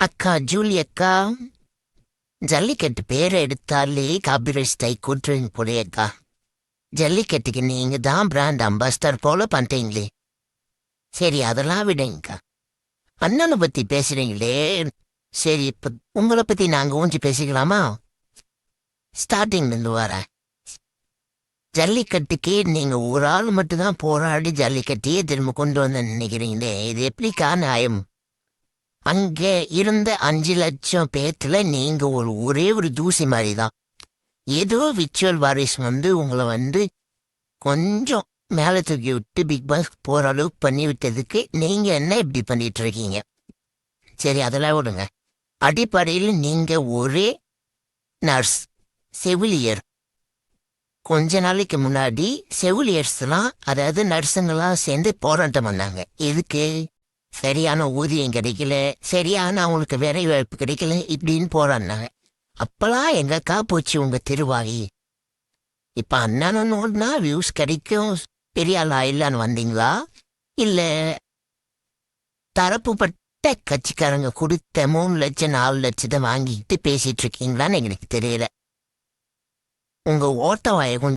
அக்கா ஜூலி அக்கா, ஜல்லிக்கட்டு பேரை எடுத்தாலே காபிரைட் ஸ்ட்ரைக் கூட்டுறீங்க போலேக்கா. ஜல்லிக்கட்டுக்கு நீங்க தான் பிராண்ட் அம்பாஸ்டர் போல பண்றீங்களே. சரி, அதெல்லாம் விடுங்கக்கா. அண்ணனை பத்தி பேசுறீங்களே, சரி இப்ப உங்களை பத்தி நாங்க ஊஞ்சி பேசிக்கலாமா? ஸ்டார்டிங்ல இருந்து வரேன். ஜல்லிக்கட்டுக்கு நீங்க ஒரு ஆள் மட்டும்தான் போராடி ஜல்லிக்கட்டையே திரும்ப கொண்டு வந்து நினைக்கிறீங்களே, இது எப்படிக்கா நியாயம்? அங்கே இருந்த 5 லட்சம் பேத்துல நீங்க ஒரே ஒரு தூசி மாதிரி தான். ஏதோ விச்சுவல் வாரிஸ் உங்களை கொஞ்சம் மேலே தூக்கி விட்டு பிக் பாஸ் போற அளவுக்கு பண்ணி விட்டதுக்கு நீங்க என்ன இப்படி பண்ணிட்டு இருக்கீங்க? சரி, அதெல்லாம் விடுங்க. அடிப்படையில் நீங்க ஒரே நர்ஸ், செவிலியர். கொஞ்ச நாளைக்கு முன்னாடி செவிலியர்ஸ்லாம், அதாவது நர்ஸுங்கெல்லாம் சேர்ந்து போராட்டம் பண்ணாங்க. எதுக்கு? சரியான ஊதியம் கிடைக்கல, சரியான அவங்களுக்கு வேலை வாய்ப்பு கிடைக்கல, இப்படின்னு போராடினாங்க. அப்பெல்லாம் எங்கக்கா போச்சு உங்க திருவாயி? இப்ப அண்ணனோடனா வியூஸ் கிடைக்கும், பெரிய ஆளா இல்லன்னு வந்தீங்களா? இல்ல தரப்புப்பட்ட கட்சிக்காரங்க கொடுத்த 3 லட்சம் 4 லட்சத்தை வாங்கிட்டு பேசிட்டு இருக்கீங்களான்னு எனக்கு தெரியல. உங்க ஓட்ட வாயை